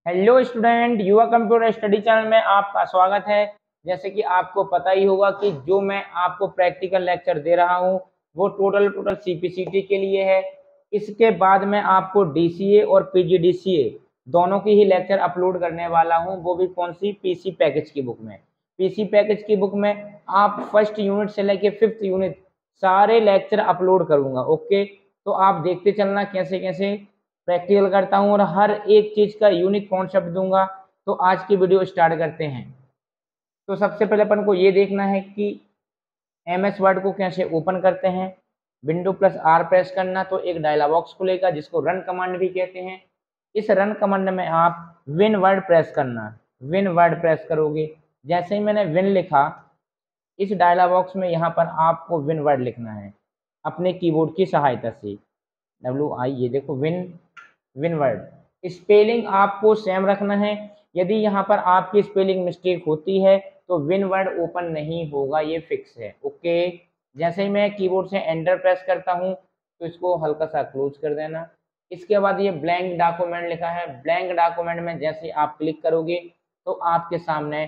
Hello student, युवा computer study channel में आपका स्वागत है। जैसे कि आपको पता ही होगा कि जो मैं आपको प्रैक्टिकल लेक्चर दे रहा हूं वो टोटल सीपीसीटी के लिए है। इसके बाद मैं आपको डीसीए और पीजीडीसीए दोनों की ही लेक्चर अपलोड करने वाला हूं, वो भी कौन सी, पीसी पैकेज की बुक में। पीसी पैकेज की बुक में आप फर्स्ट यूनिट से लेके 5th यूनिट सारे लेक्चर अपलोड करूंगा। ओके, तो आप देखते चलना कैसे कैसे प्रैक्टिकल करता हूं और हर एक चीज का यूनिक कॉन्सेप्ट दूंगा। तो आज की वीडियो स्टार्ट करते हैं। तो सबसे पहले अपन को ये देखना है कि एमएस वर्ड को कैसे ओपन करते हैं। विंडो प्लस आर प्रेस करना तो एक डायलॉग बॉक्स खुलेगा जिसको रन कमांड भी कहते हैं। इस रन कमांड में आप विन वर्ड प्रेस करना, विन वर्ड प्रेस करोगे। जैसे ही मैंने विन लिखा, इस डायलॉग बॉक्स में यहाँ पर आपको विन वर्ड लिखना है अपने कीबोर्ड की सहायता से। WI, ये देखो विन, विन वर्ड। स्पेलिंग आपको सेम रखना है। यदि यहाँ पर आपकी स्पेलिंग मिस्टेक होती है तो विन वर्ड ओपन नहीं होगा, ये फिक्स है। ओके, जैसे ही मैं कीबोर्ड से एंटर प्रेस करता हूँ तो इसको हल्का सा क्लोज कर देना। इसके बाद ये ब्लैंक डॉक्यूमेंट लिखा है, ब्लैंक डॉक्यूमेंट में जैसे आप क्लिक करोगे तो आपके सामने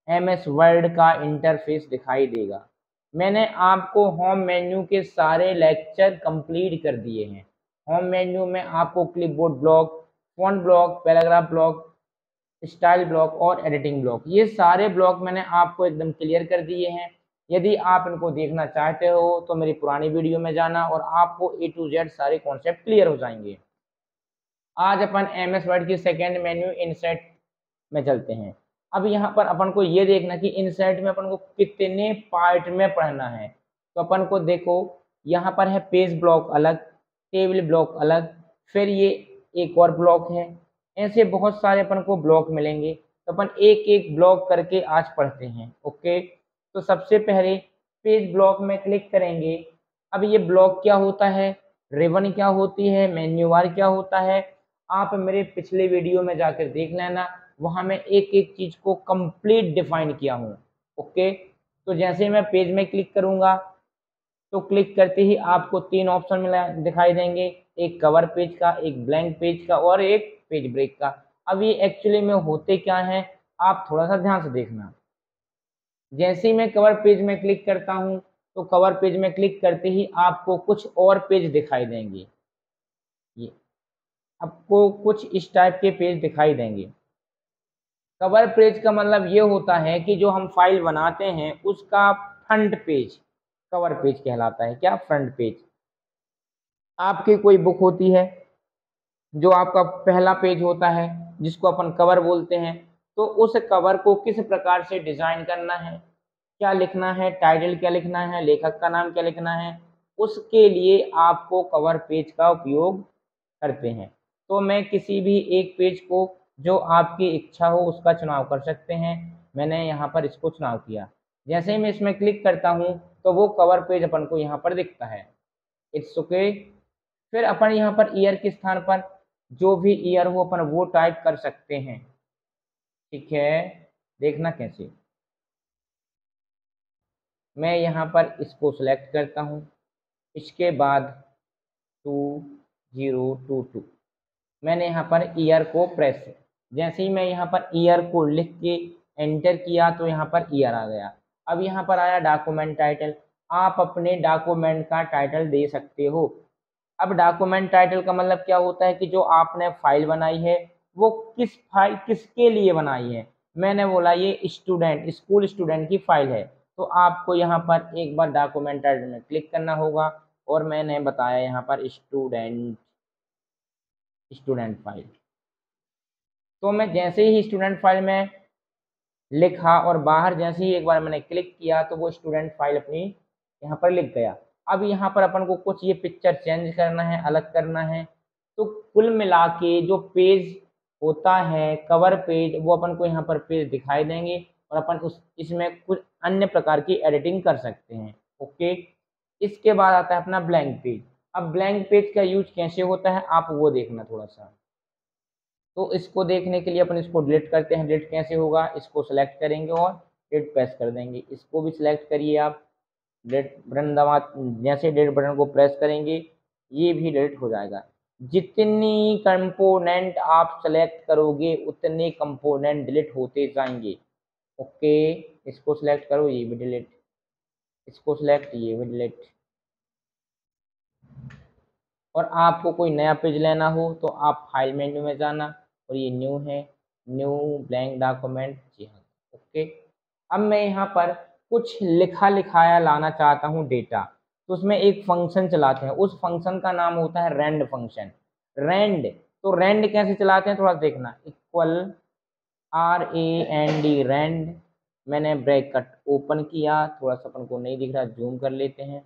एमएस वर्ड का इंटरफेस दिखाई देगा। मैंने आपको होम मेन्यू के सारे लेक्चर कंप्लीट कर दिए हैं। होम मेन्यू में आपको clipboard block, font block, paragraph block, style block और एडिटिंग ब्लॉक, ये सारे ब्लॉक मैंने आपको एकदम क्लियर कर दिए हैं। यदि आप इनको देखना चाहते हो तो मेरी पुरानी वीडियो में जाना और आपको A to Z सारे कॉन्सेप्ट क्लियर हो जाएंगे। आज अपन एमएस वर्ड की सेकेंड मेन्यू इंसर्ट में चलते हैं। अब यहाँ पर अपन को ये देखना कि इंसर्ट में अपन को कितने पार्ट में पढ़ना है। तो अपन को देखो, यहाँ पर है पेज ब्लॉक अलग, टेबल ब्लॉक अलग, फिर ये एक और ब्लॉक है। ऐसे बहुत सारे अपन को ब्लॉक मिलेंगे, तो अपन एक एक ब्लॉक करके आज पढ़ते हैं। ओके, तो सबसे पहले पेज ब्लॉक में क्लिक करेंगे। अब ये ब्लॉक क्या होता है, रिबन क्या होती है, मेन्यू बार क्या होता है, आप मेरे पिछले वीडियो में जाकर देख लेना, वहां मैं एक एक चीज को कंप्लीट डिफाइन किया हूँ। ओके, तो जैसे मैं पेज में क्लिक करूंगा तो क्लिक करते ही आपको तीन ऑप्शन मिला दिखाई देंगे, एक कवर पेज का, एक ब्लैंक पेज का और एक पेज ब्रेक का। अब ये एक्चुअली में होते क्या हैं, आप थोड़ा सा ध्यान से देखना। जैसे ही मैं कवर पेज में क्लिक करता हूं तो कवर पेज में क्लिक करते ही आपको कुछ और पेज दिखाई देंगे। ये आपको कुछ इस टाइप के पेज दिखाई देंगे। कवर पेज का मतलब ये होता है कि जो हम फाइल बनाते हैं उसका फ्रंट पेज कवर पेज कहलाता है। क्या, फ्रंट पेज। आपकी कोई बुक होती है जो आपका पहला पेज होता है जिसको अपन कवर बोलते हैं, तो उस कवर को किस प्रकार से डिजाइन करना है, क्या लिखना है, टाइटल क्या लिखना है, लेखक का नाम क्या लिखना है, उसके लिए आपको कवर पेज का उपयोग करते हैं। तो मैं किसी भी एक पेज को जो आपकी इच्छा हो उसका चुनाव कर सकते हैं। मैंने यहाँ पर इसको चुनाव किया। जैसे ही मैं इसमें क्लिक करता हूँ तो वो कवर पेज अपन को यहाँ पर दिखता है। It's okay. फिर अपन यहाँ पर ईयर के स्थान पर जो भी ईयर हो अपन वो टाइप कर सकते हैं। ठीक है, देखना कैसे। मैं यहाँ पर इसको सिलेक्ट करता हूँ। इसके बाद 2022 मैंने यहाँ पर ईयर को प्रेस, जैसे ही मैं यहाँ पर ईयर को लिख के एंटर किया तो यहाँ पर ईयर आ गया। अब यहाँ पर आया डॉक्यूमेंट टाइटल, आप अपने डॉक्यूमेंट का टाइटल दे सकते हो। अब डॉक्यूमेंट टाइटल का मतलब क्या होता है कि जो आपने फाइल बनाई है वो किस फाइल, किसके लिए बनाई है। मैंने बोला ये स्टूडेंट, स्कूल स्टूडेंट की फाइल है, तो आपको यहाँ पर एक बार डॉक्यूमेंट टाइटल में क्लिक करना होगा और मैंने बताया यहाँ पर स्टूडेंट, स्टूडेंट फाइल। तो मैं जैसे ही स्टूडेंट फाइल में लिखा और बाहर जैसे ही एक बार मैंने क्लिक किया तो वो स्टूडेंट फाइल अपनी यहाँ पर लिख गया। अब यहाँ पर अपन को कुछ ये पिक्चर चेंज करना है, अलग करना है। तो कुल मिला के जो पेज होता है कवर पेज, वो अपन को यहाँ पर पेज दिखाई देंगे और अपन उस इसमें कुछ अन्य प्रकार की एडिटिंग कर सकते हैं। ओके, इसके बाद आता है अपना ब्लैंक पेज। अब ब्लैंक पेज का यूज कैसे होता है आप वो देखना थोड़ा सा। तो इसको देखने के लिए अपन इसको डिलीट करते हैं। डिलीट कैसे होगा, इसको सेलेक्ट करेंगे और डिलीट प्रेस कर देंगे। इसको भी सिलेक्ट करिए आप, डिलीट बटन दबा, जैसे डिलीट बटन को प्रेस करेंगे ये भी डिलीट हो जाएगा। जितनी कंपोनेंट आप सेलेक्ट करोगे उतने कंपोनेंट डिलीट होते जाएंगे। ओके, इसको सिलेक्ट करो, ये भी डिलीट, इसको सिलेक्ट, ये भी डिलीट। और आपको कोई नया पेज लेना हो तो आप फाइल मेन्यू में जाना, और ये न्यू है, न्यू ब्लैंक डॉक्यूमेंट, जी हाँ। ओके, अब मैं यहाँ पर कुछ लिखा लिखाया लाना चाहता हूँ डेटा, तो उसमें एक फंक्शन चलाते हैं, उस फंक्शन का नाम होता है रेंड फंक्शन। रेंड, तो रेंड कैसे चलाते हैं थोड़ा देखना, इक्वल RAND, रेंड। मैंने ब्रैकेट ओपन किया, थोड़ा सा अपन को नहीं दिख रहा, जूम कर लेते हैं।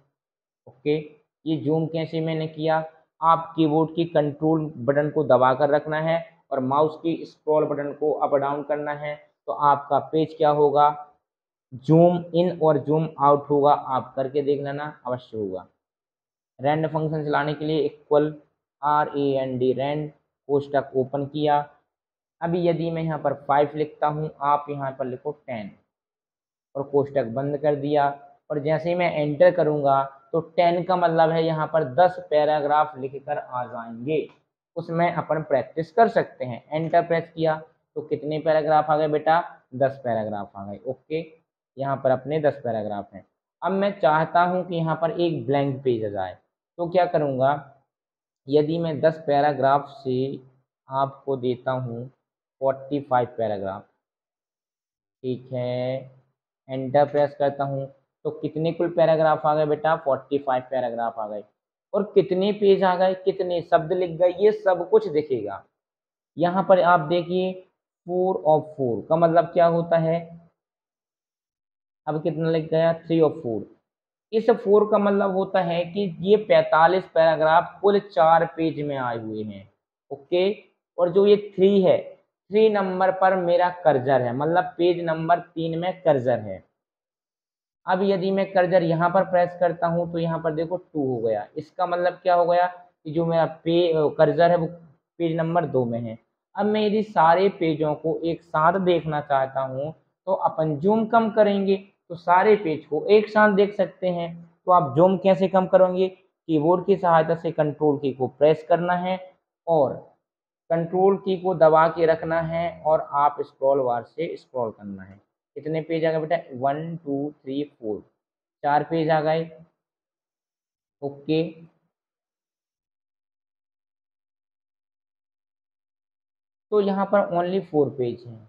ओके, ये जूम कैसे मैंने किया, आप कीबोर्ड की कंट्रोल बटन को दबा कर रखना है और माउस की स्क्रॉल बटन को अप डाउन करना है, तो आपका पेज क्या होगा, जूम इन और जूम आउट होगा। आप करके देख लेना, अवश्य होगा। रैंड फंक्शन चलाने के लिए इक्वल RAND, रैंड, कोष्टक ओपन किया। अभी यदि मैं यहाँ पर 5 लिखता हूँ, आप यहाँ पर लिखो 10 और कोष्टक बंद कर दिया, और जैसे ही मैं एंटर करूंगा तो 10 का मतलब है यहाँ पर 10 पैराग्राफ लिखकर आ जाएंगे। उसमें अपन प्रैक्टिस कर सकते हैं। एंटर प्रेस किया तो कितने पैराग्राफ आ गए बेटा, 10 पैराग्राफ आ गए। ओके, यहाँ पर अपने 10 पैराग्राफ हैं। अब मैं चाहता हूँ कि यहाँ पर एक ब्लैंक पेज आ जाए, तो क्या करूँगा, यदि मैं 10 पैराग्राफ से आपको देता हूँ 45 पैराग्राफ, ठीक है, एंटर प्रेस करता हूँ, तो कितने कुल पैराग्राफ आ गए बेटा, 45 पैराग्राफ आ गए। और कितने पेज आ गए, कितने शब्द लिख गए, ये सब कुछ दिखेगा। यहाँ पर आप देखिए 4 ऑफ 4 का मतलब क्या होता है, अब कितना लिख गया, 3 ऑफ 4। इस 4 का मतलब होता है कि ये 45 पैराग्राफ कुल 4 पेज में आए हुए हैं। ओके, और जो ये 3 है, 3 नंबर पर मेरा कर्सर है, मतलब पेज नंबर 3 में कर्सर है। अब यदि मैं कर्सर यहाँ पर प्रेस करता हूँ तो यहाँ पर देखो 2 हो गया, इसका मतलब क्या हो गया कि जो मेरा कर्सर है वो पेज नंबर 2 में है। अब मैं यदि सारे पेजों को एक साथ देखना चाहता हूँ तो अपन जूम कम करेंगे, तो सारे पेज को एक साथ देख सकते हैं। तो आप जूम कैसे कम करोगे, कीबोर्ड की सहायता से कंट्रोल की को प्रेस करना है और कंट्रोल की को दबा के रखना है, और आप स्क्रॉल बार से स्क्रॉल करना है। कितने पेज आ गए बेटा, 1 2 3 4, 4 पेज आ गए। ओके, तो यहाँ पर ओनली 4 पेज हैं।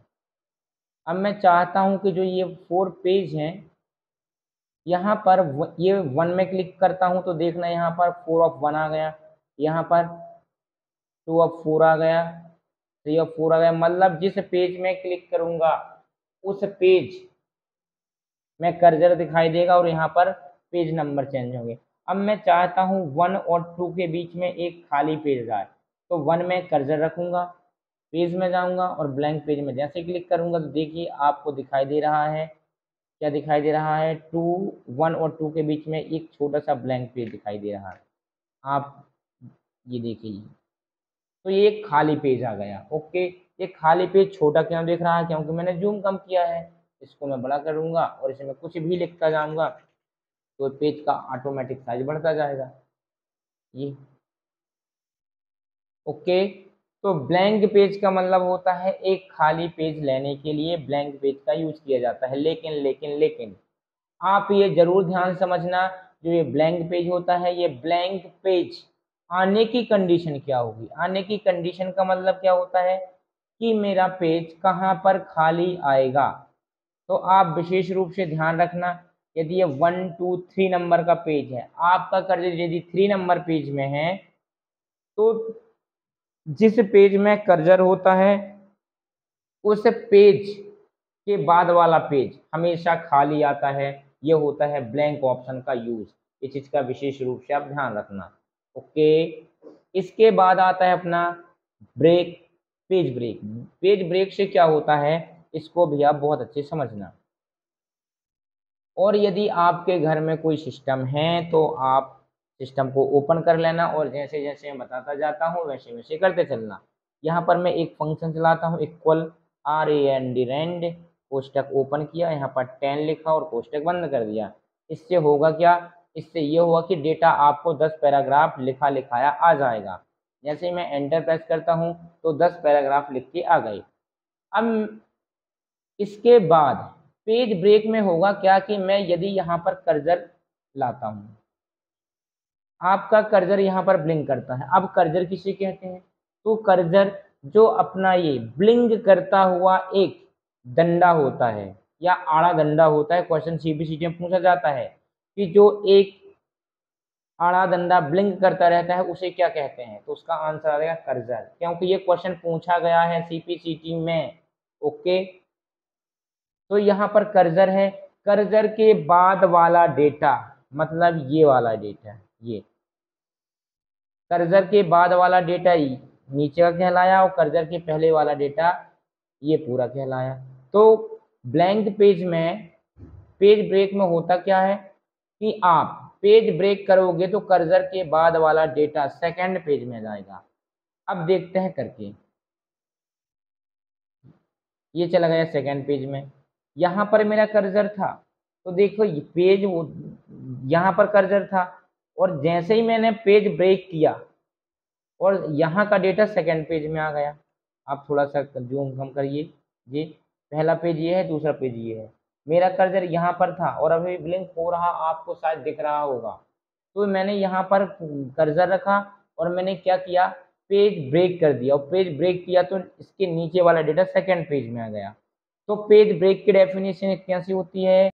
अब मैं चाहता हूँ कि जो ये 4 पेज हैं, यहाँ पर ये 1 में क्लिक करता हूँ तो देखना यहाँ पर 4 ऑफ 1 आ गया, यहाँ पर 2 ऑफ 4 आ गया, 3 ऑफ 4 आ गया। मतलब जिस पेज में क्लिक करूँगा उस पेज में कर्सर दिखाई देगा और यहाँ पर पेज नंबर चेंज होंगे। अब मैं चाहता हूँ 1 और 2 के बीच में एक खाली पेज आए, तो 1 में कर्सर रखूँगा, पेज में जाऊँगा और ब्लैंक पेज में जैसे क्लिक करूँगा तो देखिए आपको दिखाई दे रहा है, क्या दिखाई दे रहा है, 1 और 2 के बीच में एक छोटा सा ब्लैंक पेज दिखाई दे रहा है। आप ये देखिए, तो ये एक खाली पेज आ गया। ओके, ये खाली पेज छोटा क्यों दिख रहा है, क्योंकि मैंने जूम कम किया है। इसको मैं बड़ा करूँगा और इसमें कुछ भी लिखता जाऊँगा तो पेज का ऑटोमेटिक साइज बढ़ता जाएगा। ये ओके, तो ब्लैंक पेज का मतलब होता है एक खाली पेज लेने के लिए ब्लैंक पेज का यूज किया जाता है। लेकिन लेकिन लेकिन आप ये जरूर ध्यान समझना, जो ये ब्लैंक पेज होता है, ये ब्लैंक पेज आने की कंडीशन क्या होगी, आने की कंडीशन का मतलब क्या होता है कि मेरा पेज कहाँ पर खाली आएगा। तो आप विशेष रूप से ध्यान रखना, यदि ये 1 2 3 नंबर का पेज है, आपका कर्सर यदि 3 नंबर पेज में है, तो जिस पेज में कर्सर होता है उस पेज के बाद वाला पेज हमेशा खाली आता है। ये होता है ब्लैंक ऑप्शन का यूज, इस चीज का विशेष रूप से आप ध्यान रखना। ओके, इसके बाद आता है अपना break, page break. Page break से क्या होता है, इसको भी आप बहुत अच्छे समझना। और यदि आपके घर में कोई सिस्टम है तो आप सिस्टम को ओपन कर लेना और जैसे जैसे मैं बताता जाता हूँ वैसे वैसे करते चलना। यहाँ पर मैं एक फंक्शन चलाता हूँ, इक्वल RAND, रेंड, कोष्टक ओपन किया, यहाँ पर 10 लिखा और कोष्टक बंद कर दिया। इससे होगा क्या, इससे ये होगा कि डेटा आपको 10 पैराग्राफ लिखा लिखाया आ जाएगा। जैसे ही मैं एंटर प्रेस करता हूँ तो 10 पैराग्राफ लिख के आ गए। अब इसके बाद पेज ब्रेक में होगा क्या कि मैं यदि यहाँ पर कर्सर लाता हूँ, आपका कर्सर यहाँ पर ब्लिंक करता है। अब कर्सर किसे कहते हैं? तो कर्सर जो अपना ये ब्लिंक करता हुआ एक डंडा होता है या आड़ा डंडा होता है, क्वेश्चन सीबीसीटी में पूछा जाता है कि जो एक आड़ा डंडा ब्लिंक करता रहता है उसे क्या कहते हैं? तो उसका आंसर आ जाएगा कर्सर, क्योंकि ये क्वेश्चन पूछा गया है सीपीसीटी में। ओके, तो यहाँ पर कर्सर है। कर्सर के बाद वाला डेटा मतलब ये वाला डेटा, ये कर्सर के बाद वाला डेटा नीचे का कहलाया और कर्सर के पहले वाला डेटा ये पूरा कहलाया। तो ब्लैंक पेज में पेज ब्रेक में होता क्या है कि आप पेज ब्रेक करोगे तो कर्सर के बाद वाला डेटा सेकंड पेज में जाएगा। अब देखते हैं करके, ये चला गया सेकंड पेज में। यहाँ पर मेरा कर्सर था तो देखो ये पेज यहाँ पर कर्सर था और जैसे ही मैंने पेज ब्रेक किया और यहाँ का डेटा सेकंड पेज में आ गया। आप थोड़ा सा जूम कम करिए, ये पहला पेज ये है, दूसरा पेज ये है। मेरा कर्सर यहाँ पर था और अभी ब्लिंक हो रहा, आपको शायद दिख रहा होगा। तो मैंने यहाँ पर कर्सर रखा और मैंने क्या किया, पेज ब्रेक कर दिया और पेज ब्रेक किया तो इसके नीचे वाला डेटा सेकंड पेज में आ गया। तो पेज ब्रेक की डेफिनेशन कैसी होती है?